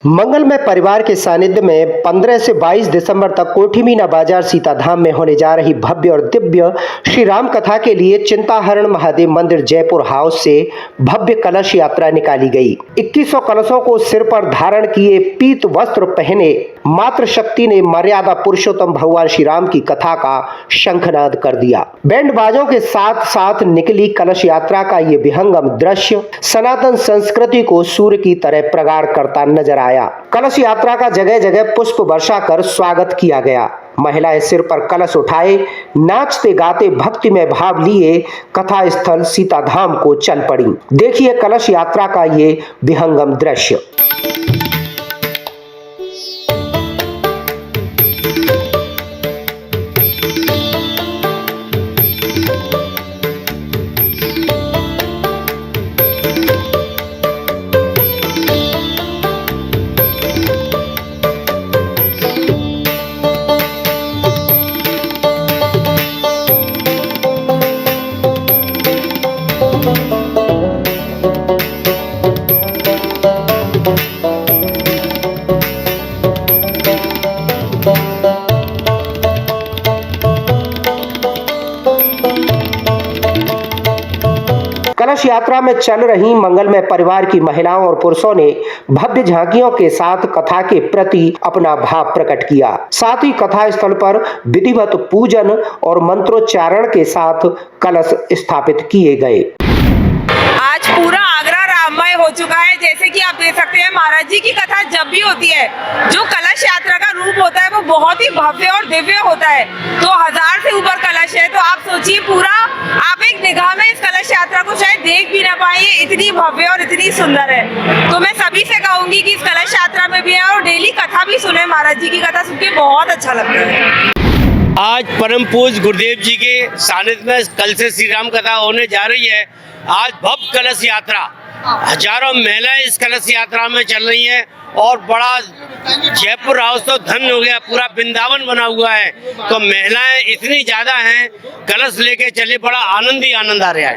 मंगलमय परिवार के सानिध्य में 15 से 22 दिसंबर तक कोठी मीना बाजार सीताधाम में होने जा रही भव्य और दिव्य श्री राम कथा के लिए चिंताहरण महादेव मंदिर जयपुर हाउस से भव्य कलश यात्रा निकाली गई। 2100 कलशों को सिर पर धारण किए पीत वस्त्र पहने मातृ शक्ति ने मर्यादा पुरुषोत्तम भगवान श्री राम की कथा का शंखनाद कर दिया। बैंड बाजों के साथ साथ निकली कलश यात्रा का ये विहंगम दृश्य सनातन संस्कृति को सूर्य की तरह प्रगाढ़ करता नजर आया। कलश यात्रा का जगह जगह पुष्प वर्षा कर स्वागत किया गया। महिलाएं सिर पर कलश उठाए नाचते गाते भक्ति में भाव लिए कथा स्थल सीताधाम को चल पड़ी। देखिए कलश यात्रा का ये विहंगम दृश्य। कलश यात्रा में चल रही मंगलमय परिवार की महिलाओं और पुरुषों ने भव्य झांकियों के साथ कथा के प्रति अपना भाव प्रकट किया। साथ ही कथा स्थल पर विधिवत पूजन और मंत्रोच्चारण के साथ कलश स्थापित किए गए। आज पूरा आगरा राममय हो चुका है। जैसे कि आप देख सकते हैं महाराज जी की कथा जब भी होती है जो कलश यात्रा का रूप होता है वो बहुत ही भव्य और दिव्य होता है। तो 1000 से ऊपर कलश है, तो आप सोचिए पूरा आप एक निगाह में इस कलश यात्रा को शायद देख भी ना पाए, इतनी भव्य और इतनी सुंदर है। तो मैं सभी से कहूंगी कि इस कलश यात्रा में भी है और डेली कथा भी सुने। महाराज जी की कथा सुन के बहुत अच्छा लगता है। आज परम पूज्य गुरुदेव जी के सानिध्य में कल से श्री राम कथा होने जा रही है। आज भव्य कलश यात्रा, हजारों महिलाएं इस कलश यात्रा में चल रही हैं और बड़ा जयपुर हाउस तो धन्य हो गया, पूरा वृंदावन बना हुआ है। तो महिलाएं इतनी ज्यादा हैं, कलश लेके चले, बड़ा आनंद ही आनंद आ रहा है।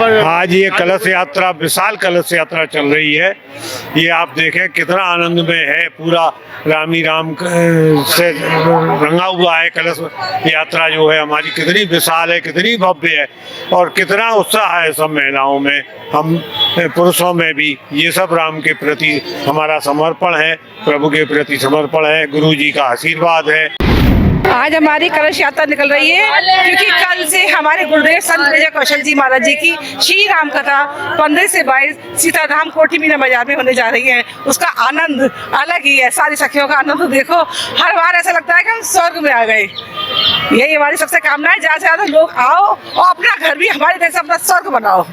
आज ये कलश यात्रा, विशाल कलश यात्रा चल रही है। ये आप देखें कितना आनंद में है, पूरा रामी राम से रंगा हुआ है। कलश यात्रा जो है हमारी कितनी विशाल है, कितनी भव्य है और कितना उत्साह है सब महिलाओं में, हम पुरुषों में भी। ये सब राम के प्रति हमारा समर्पण है, प्रभु के प्रति समर्पण है, गुरु जी का आशीर्वाद है। आज हमारी कलश यात्रा निकल रही है क्योंकि कल से हमारे गुरुदेव संत विजय कौशल जी महाराज जी की श्री राम कथा 15 से 22 सीताधाम कोठी मीना बाजार में होने जा रही है। उसका आनंद अलग ही है। सारी सखियों का आनंद तो देखो, हर बार ऐसा लगता है कि हम स्वर्ग में आ गए। यही हमारी सबसे कामना है, ज्यादा से ज्यादा लोग आओ और अपना घर भी हमारे तरह से अपना स्वर्ग बनाओ।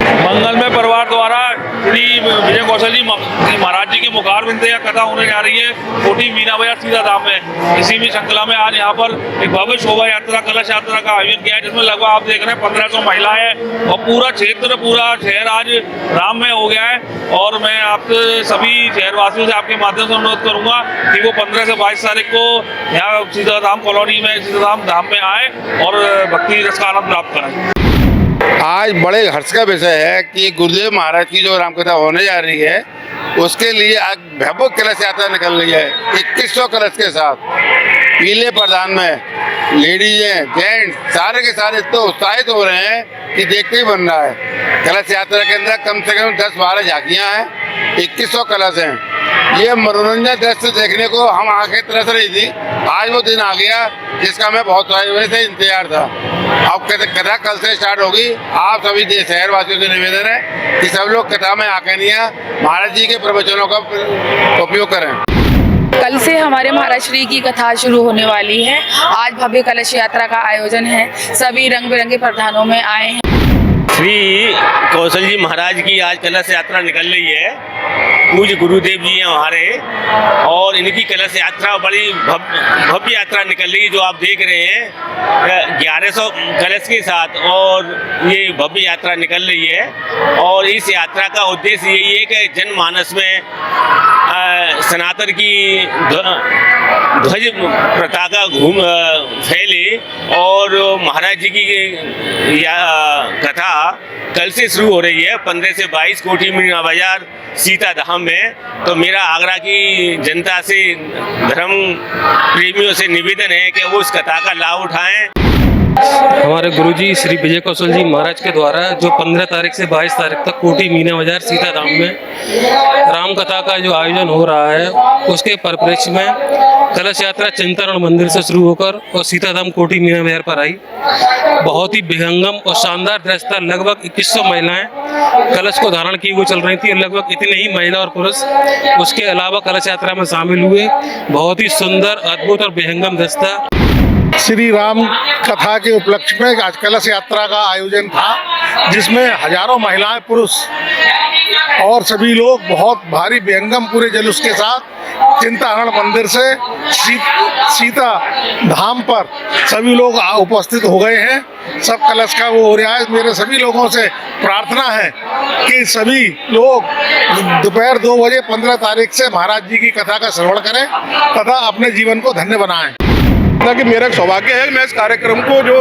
मंगलमय परिवार द्वारा श्री विजय कौशल जी महाराज जी के मुखारबिंद से कथा होने जा रही है कोठी मीना बाजार सीताधाम में। इसी में श्रृंखला में आज यहाँ पर एक भव्य शोभा यात्रा, कलश यात्रा का आयोजन किया है, जिसमें लगभग आप देख रहे हैं 1500 महिलाएं और पूरा क्षेत्र, पूरा शहर आज राममय हो गया है। और मैं आप सभी शहरवासियों से आपके माध्यम से अनुरोध करूंगा कि वो 15 से 22 तारीख को यहाँ सीताधाम कॉलोनी में, सीताधाम धाम में आए और भक्ति रस का आनंद प्राप्त करें। आज बड़े हर्ष का विषय है कि गुरुदेव महाराज की जो रामकथा होने जा रही है उसके लिए आज भव्य कलश यात्रा निकल रही है। 2100 कलश के साथ पीले प्रधान में लेडीज हैं, जेंट्स सारे के सारे इतने उत्साहित हो रहे हैं कि देखते ही बन रहा है। कलश यात्रा के अंदर कम से कम 10-12 झांकियाँ हैं, 2100 कलश हैं। ये मनोरंजन दृश्य देखने को हम आंखें तरस रही थी। आज वो दिन आ गया जिसका मैं बहुत समय से इंतजार था। अब कथा कल से स्टार्ट होगी। आप सभी शहरवासियों से निवेदन है कि सब लोग कथा में आकर महाराज जी के प्रवचनों का उपयोग करें। कल से हमारे महाराज श्री की कथा शुरू होने वाली है। आज भव्य कलश यात्रा का आयोजन है, सभी रंग बिरंगे प्रधानों में आए हैं। श्री कौशल जी महाराज की आज कलश यात्रा निकल रही है। पूज्य गुरुदेव जी हैं हमारे और इनकी कलश यात्रा बड़ी भव्य यात्रा निकल रही है, जो आप देख रहे हैं 1100 कलश के साथ, और ये भव्य यात्रा निकल रही है। और इस यात्रा का उद्देश्य यही है कि जनमानस में सनातन की ध्वज पताका फैले और महाराज जी की कथा कल से शुरू हो रही है 15 से 22 कोठी मीना बाजार सीता धाम में। तो मेरा आगरा की जनता से, धर्म प्रेमियों से निवेदन है कि वो उस कथा का लाभ उठाएं। हमारे गुरुजी श्री विजय कौशल जी महाराज के द्वारा जो 15 तारीख से 22 तारीख तक कोठी मीना बाजार सीता धाम में राम कथा का जो आयोजन हो रहा है, उसके परिप्रेक्ष्य में कलश यात्रा चिंताहरण मंदिर से शुरू होकर और सीता धाम कोठी मीना बाजार पर आई। बहुत ही विहंगम और शानदार दृश्य था। लगभग 2100 महिलाएं कलश को धारण किए हुए चल रही थी। लगभग इतने ही महिला और पुरुष उसके अलावा कलश यात्रा में शामिल हुए। बहुत ही सुंदर, अद्भुत और विहंगम दृश्य था। श्री राम कथा के उपलक्ष्य में आज कलश यात्रा का आयोजन था, जिसमें हजारों महिलाएं, पुरुष और सभी लोग बहुत भारी विहंगम पूरे जुलूस के साथ चिंताहरण मंदिर से सीता धाम पर सभी लोग उपस्थित हो गए हैं। सब कलश का वो हो रहा है। मेरे सभी लोगों से प्रार्थना है कि सभी लोग दोपहर 2 बजे 15 तारीख से महाराज जी की कथा का श्रवण करें तथा अपने जीवन को धन्य बनाएं। कि मेरा एक सौभाग्य है कि मैं इस कार्यक्रम को जो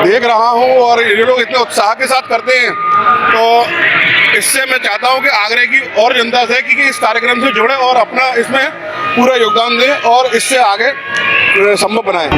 देख रहा हूँ और ये लोग इतने उत्साह के साथ करते हैं, तो इससे मैं चाहता हूँ कि आगरे की और जनता से कि इस कार्यक्रम से जुड़े और अपना इसमें पूरा योगदान दें और इससे आगे संभव बनाएं।